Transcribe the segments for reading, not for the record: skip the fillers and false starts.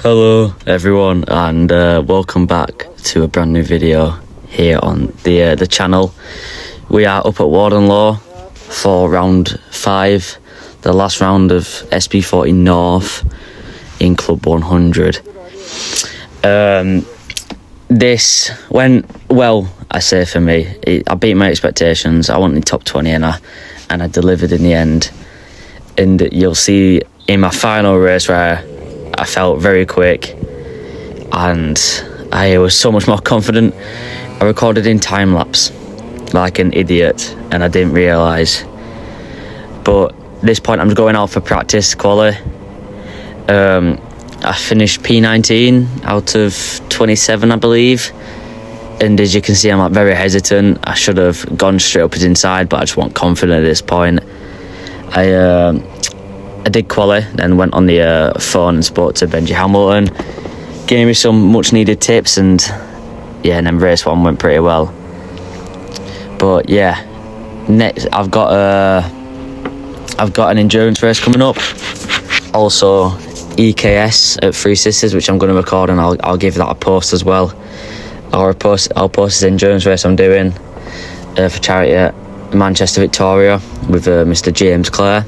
Hello everyone, and welcome back to a brand new video here on the channel. We are up at Warden Law for round 5, the last round of SP40 North in Club 100. This went well, I say, for me. I beat my expectations. I wanted top 20 and I delivered in the end. And you'll see in my final race where I felt very quick and I was so much more confident. I recorded in time lapse like an idiot and I didn't realise. But at this point I'm going out for practice quali. I finished P19 out of 27, I believe. And as you can see, I'm like very hesitant. I should have gone straight up as inside, but I just wasn't confident at this point. I did quali, then went on the phone and spoke to Benji Hamilton, gave me some much needed tips, and yeah, and then race 1 went pretty well. But yeah, next I've got an endurance race coming up, also EKS at Three Sisters, which I'm going to record, and I'll give that a post as well. I'll post this endurance race I'm doing for charity at Manchester Victoria with Mr. James Clare.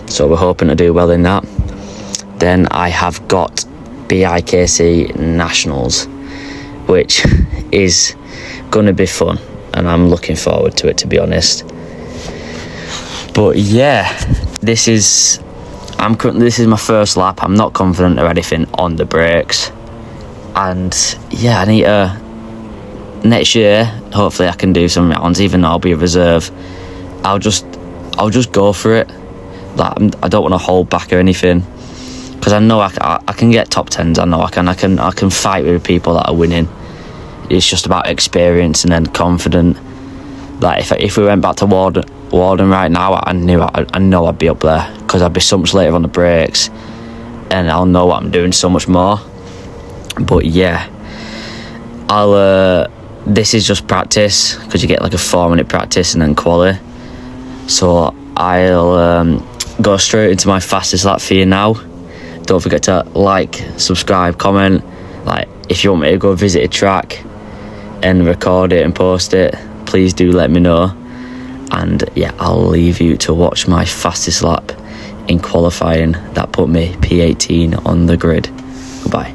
So we're hoping to do well in that. Then I have got BIKC Nationals, which is going to be fun, and I'm looking forward to it, to be honest. But yeah, this is my first lap. I'm not confident or anything on the brakes, and yeah, I need to. Next year, hopefully, I can do some rounds, even though I'll be a reserve. I'll just go for it. Like, I don't want to hold back or anything, because I know I can get top 10s. I know I can fight with people that are winning. It's just about experience and then confident. Like if we went back to Warden right now, I know I'd be up there, because I'd be so much later on the brakes, and I'll know what I'm doing so much more. But yeah, this is just practice, because you get like a 4-minute practice and then quali. So I'll go straight into my fastest lap for you now. Don't forget to like, subscribe, comment. Like, if you want me to go visit a track and record it and post it, please do let me know. And yeah, I'll leave you to watch my fastest lap in qualifying that put me P18 on the grid. Goodbye.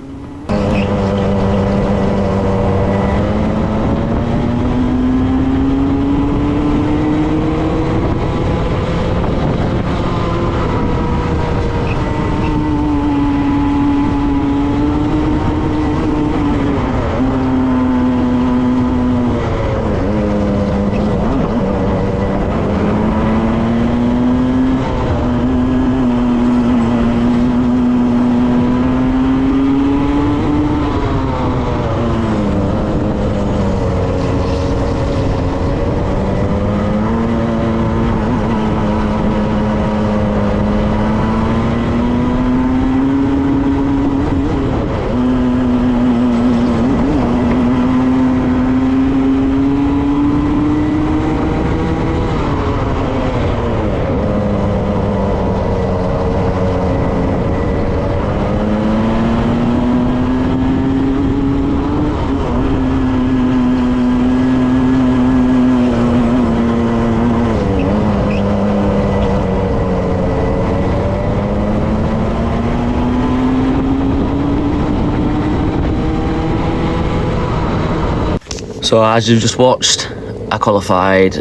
So as you just watched, I qualified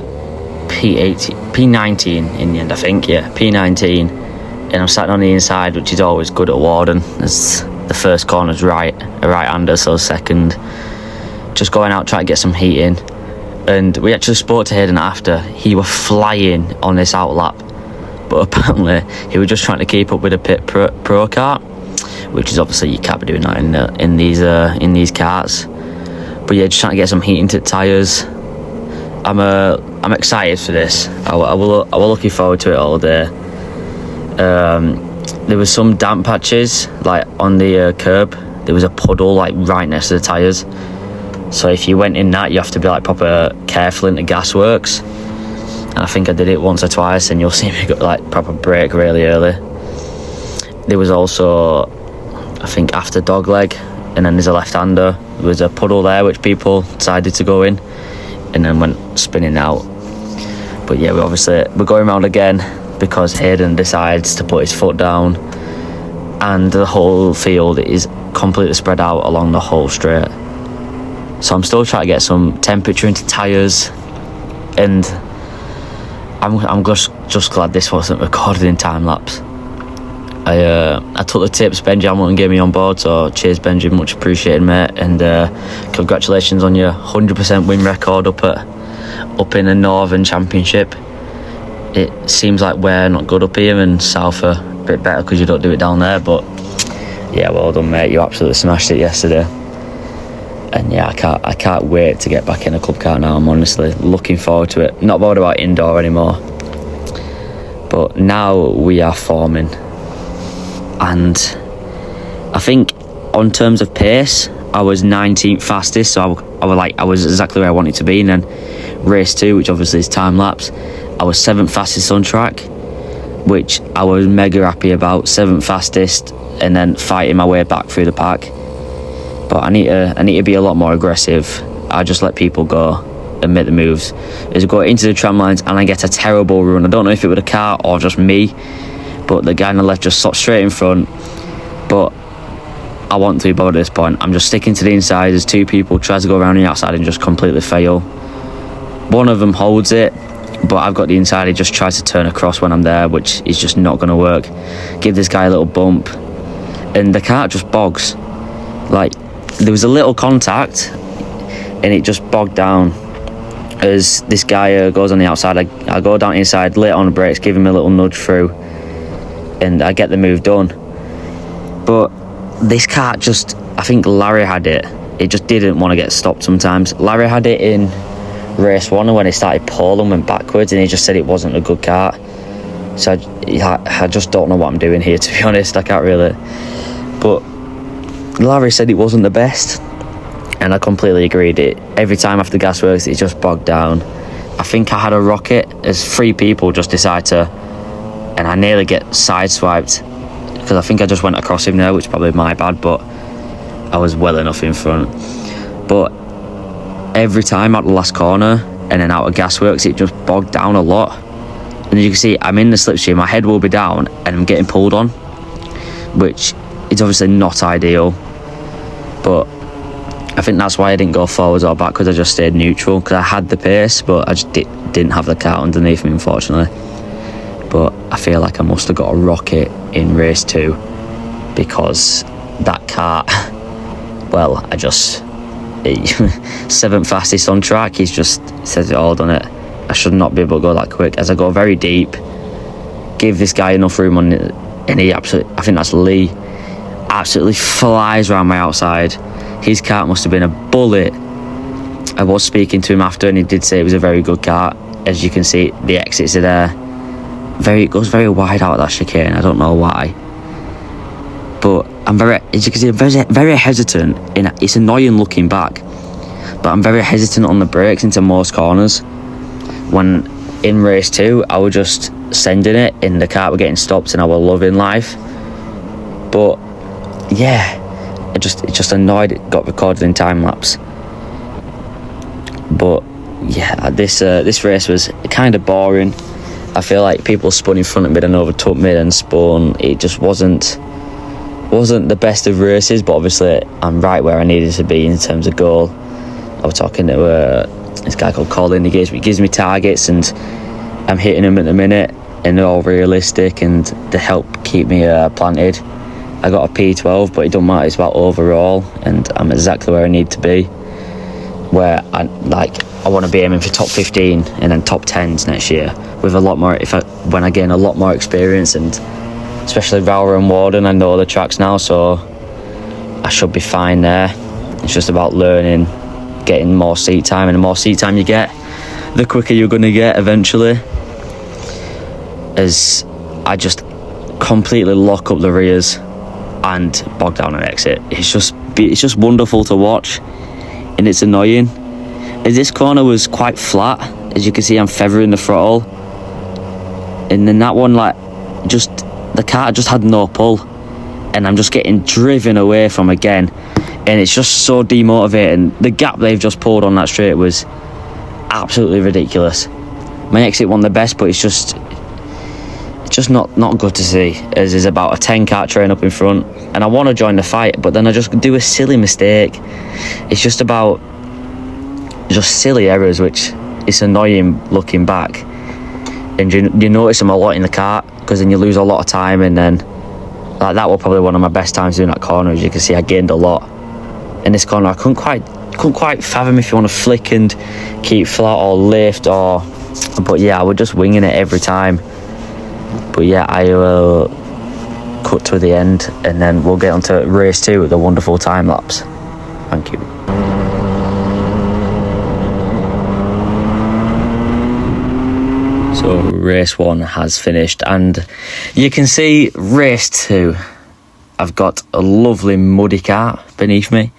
P19 in the end, I think, yeah, P19, and I'm sat on the inside, which is always good at Warden, as the first corner's a right-hander, so second, just going out trying to get some heat in. And we actually spoke to Hayden after. He was flying on this out lap, but apparently he was just trying to keep up with a pit pro kart, which is obviously you can't be doing that in these karts. But yeah, just trying to get some heat into the tyres. I'm excited for this. I was looking forward to it all day. There was some damp patches like on the curb. There was a puddle like right next to the tyres. So if you went in that, you have to be like proper careful in the gasworks. And I think I did it once or twice, and you'll see me go like proper brake really early. There was also I think after dogleg, and then there's a left-hander. There was a puddle there which people decided to go in, and then went spinning out. But yeah, we're going around again because Hayden decides to put his foot down, and the whole field is completely spread out along the whole straight. So I'm still trying to get some temperature into tyres, and I'm just glad this wasn't recorded in time lapse. I took the tips Benji Hamilton gave me on board, so cheers Benji, much appreciated mate, and congratulations on your 100% win record up in the Northern Championship. It seems like we're not good up here, and South are a bit better because you don't do it down there, but yeah, well done mate, you absolutely smashed it yesterday. And yeah, I can't wait to get back in a club car now. I'm honestly looking forward to it. Not bothered about indoor anymore, but now we are forming. And I think on terms of pace, I was 19th fastest, so I was exactly where I wanted to be. And then race 2, which obviously is time lapse, I was 7th fastest on track, which I was mega happy about. 7th fastest, and then fighting my way back through the pack. But I need to be a lot more aggressive. I just let people go and make the moves. As I go into the tram lines and I get a terrible run. I don't know if it was a car or just me, but the guy on the left just stopped straight in front. But I want to be bothered at this point. I'm just sticking to the inside. There's 2 people try to go around the outside and just completely fail. One of them holds it, but I've got the inside. He just tries to turn across when I'm there, which is just not going to work. Give this guy a little bump, and the car just bogs. Like, there was a little contact and it just bogged down. As this guy goes on the outside, I go down inside, late on the brakes, give him a little nudge through, and I get the move done. But this car just, I think Larry had it. It just didn't want to get stopped sometimes. Larry had it in race 1, and when he started pulling, went backwards, and he just said it wasn't a good car. So I just don't know what I'm doing here, to be honest. I can't really. But Larry said it wasn't the best, and I completely agreed. Every time after gasworks, it just bogged down. I think I had a rocket as 3 people just decide to, and I nearly get sideswiped because I think I just went across him there, which is probably my bad, but I was well enough in front. But every time out the last corner and then out of gasworks, it just bogged down a lot. And as you can see, I'm in the slipstream, my head will be down, and I'm getting pulled on, which is obviously not ideal. But I think that's why I didn't go forwards or backwards. I just stayed neutral because I had the pace, but I just didn't have the car underneath me, unfortunately. But I feel like I must have got a rocket in race 2 because that car, well, 7th fastest on track. He's just says it all, done it. I should not be able to go that quick. As I go very deep, give this guy enough room on it, and he absolutely, I think that's Lee, absolutely flies around my outside. His kart must have been a bullet. I was speaking to him after, and he did say it was a very good kart. As you can see, the exits are there. It goes very wide out of that chicane. I don't know why, but as you can see, I'm very hesitant. It's annoying looking back, but I'm very hesitant on the brakes into most corners. When in race 2, I was just sending it, and the car were getting stopped, and I was loving life. But yeah, it just annoyed. It got recorded in time lapse. But yeah, this race was kind of boring. I feel like people spun in front of me and overtook me and spun. It just wasn't the best of races, but obviously I'm right where I needed to be in terms of goal. I was talking to this guy called Quali, and he gives me targets, and I'm hitting them at the minute, and they're all realistic, and they help keep me planted. I got a P12, but it don't matter. It's about overall, and I'm exactly where I need to be. Where I want to be aiming for top 15 and then top 10s next year with a lot more. When I gain a lot more experience, and especially Rowrah and Warden, I know the tracks now, so I should be fine there. It's just about learning, getting more seat time, and the more seat time you get, the quicker you're going to get eventually. As I just completely lock up the rears and bog down an exit. It's just wonderful to watch, and it's annoying. As this corner was quite flat, as you can see, I'm feathering the throttle, and then that one, the car just had no pull, and I'm just getting driven away from again, and it's just so demotivating. The gap they've just pulled on that straight was absolutely ridiculous. My exit won the best, but it's just not good to see, as there's about a 10 car train up in front, and I want to join the fight, but then I just do a silly mistake. It's just about silly errors, which is annoying looking back, and you notice them a lot in the kart, because then you lose a lot of time. And then like, that was probably one of my best times doing that corner. As you can see, I gained a lot in this corner. I couldn't quite fathom if you want to flick and keep flat or lift, but yeah, I was just winging it every time. But yeah, I will cut to the end, and then we'll get on to race 2 with the wonderful time lapse. Thank you. So race 1 has finished, and you can see race 2, I've got a lovely muddy kart beneath me,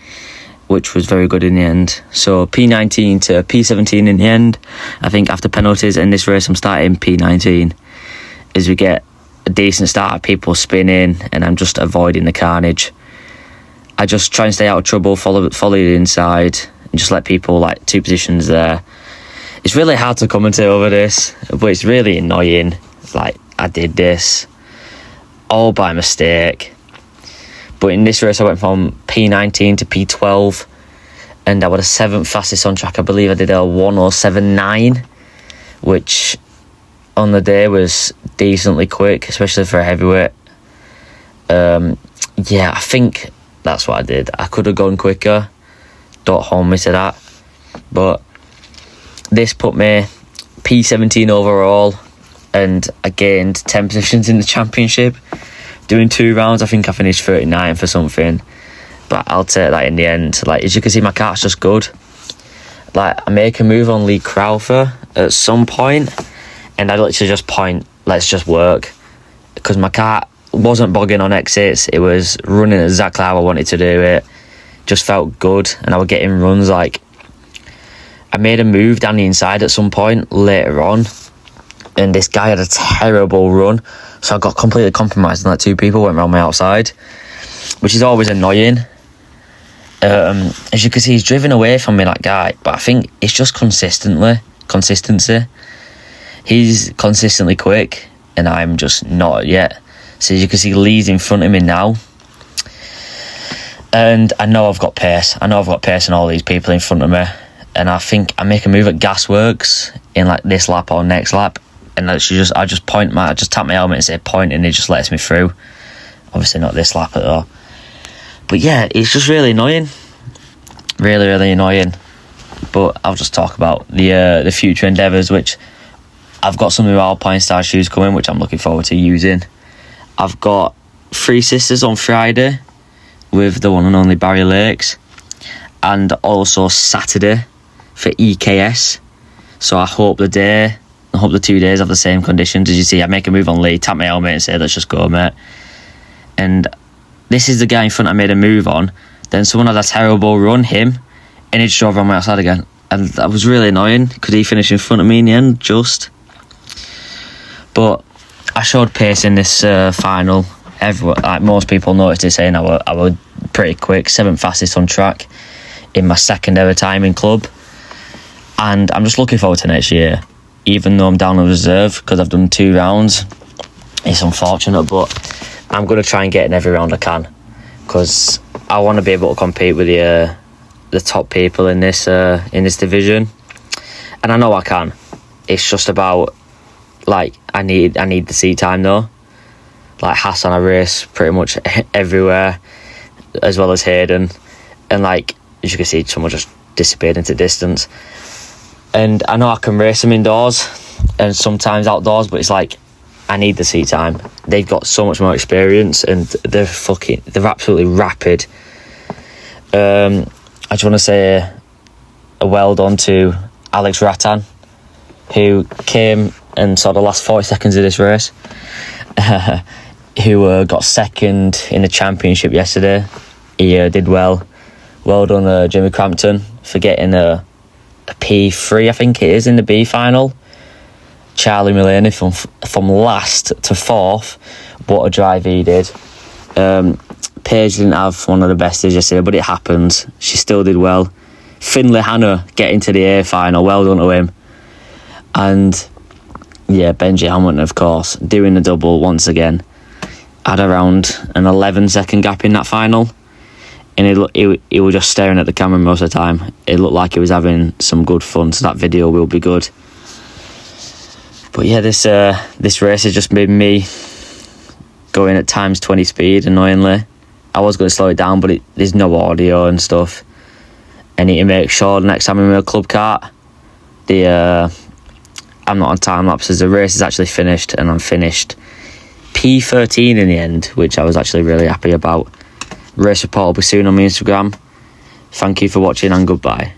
which was very good in the end. So P19 to P17 in the end. I think after penalties in this race, I'm starting P19, as we get a decent start of people spinning, and I'm just avoiding the carnage. I just try and stay out of trouble, follow the inside, and just let people like 2 positions there. It's really hard to commentate over this, but it's really annoying. Like, I did this all by mistake. But in this race, I went from P19 to P12, and I was the 7th fastest on track. I believe I did a 1:07.9, which on the day was decently quick, especially for a heavyweight. Yeah, I think that's what I did. I could have gone quicker. Don't hold me to that. But this put me P17 overall, and I gained 10 positions in the championship. Doing 2 rounds, I think I finished 39th or something. But I'll take that in the end. Like, as you can see, my kart's just good. Like, I make a move on Lee Crowther at some point, and I literally just point, let's just work. Because my kart wasn't bogging on exits. It was running exactly how I wanted to do it. Just felt good, and I was getting runs. Like, I made a move down the inside at some point later on, and this guy had a terrible run, so I got completely compromised, and like 2 people went around my outside, which is always annoying. As you can see, he's driven away from me, that guy, but I think it's just consistency. He's consistently quick, and I'm just not yet. So as you can see, Lee's in front of me now, and I know I've got pace. I know I've got pace on all these people in front of me, and I think I make a move at Gasworks in like this lap or next lap, and I just tap my helmet and say point, and it just lets me through. Obviously not this lap at all. But yeah, it's just really annoying. Really, really annoying. But I'll just talk about the future endeavours, which I've got some new Alpine Star shoes coming, which I'm looking forward to using. I've got Three Sisters on Friday with the one and only Barry Lakes, and also Saturday for EKS. So I hope the 2 days have the same conditions. As you see, I make a move on Lee, tap my helmet and say, let's just go, mate. And this is the guy in front I made a move on. Then someone had a terrible run, him, and he just drove around my outside again. And that was really annoying, because he finished in front of me in the end, just. But I showed pace in this final. Everyone, like most people noticed it, saying I was pretty quick, 7th fastest on track in my 2nd ever time in club. And I'm just looking forward to next year, even though I'm down on reserve because I've done 2 rounds. It's unfortunate, but I'm going to try and get in every round I can, because I want to be able to compete with the top people in this division, and I know I can. It's just about, like, I need the seat time though. Like Hassan, I race pretty much everywhere, as well as Hayden, and like as you can see, someone just disappeared into distance. And I know I can race them indoors and sometimes outdoors, but it's like I need the seat time. They've got so much more experience, and they're absolutely rapid. I just want to say a well done to Alex Rattan, who came and saw the last 40 seconds of this race, who got 2nd in the championship yesterday. He did well. Well done, Jimmy Crampton, for getting a P3, I think it is, in the B final. Charlie Mullaney from last to 4th. What a drive he did. Paige didn't have one of the best days yesterday, but it happens. She still did well. Finley Hannah getting to the A final, well done to him. And yeah, Benji Hamilton, of course, doing the double once again. Had around an 11-second gap in that final, and he was just staring at the camera most of the time. It looked like he was having some good fun, so that video will be good. But yeah, this race has just made me going at times 20 speed, annoyingly. I was going to slow it down, but there's no audio and stuff. I need to make sure the next time I'm in a club kart, I'm not on time lapses. The race is actually finished, and I'm finished P13 in the end, which I was actually really happy about. Race report will be soon on my Instagram. Thank you for watching, and goodbye.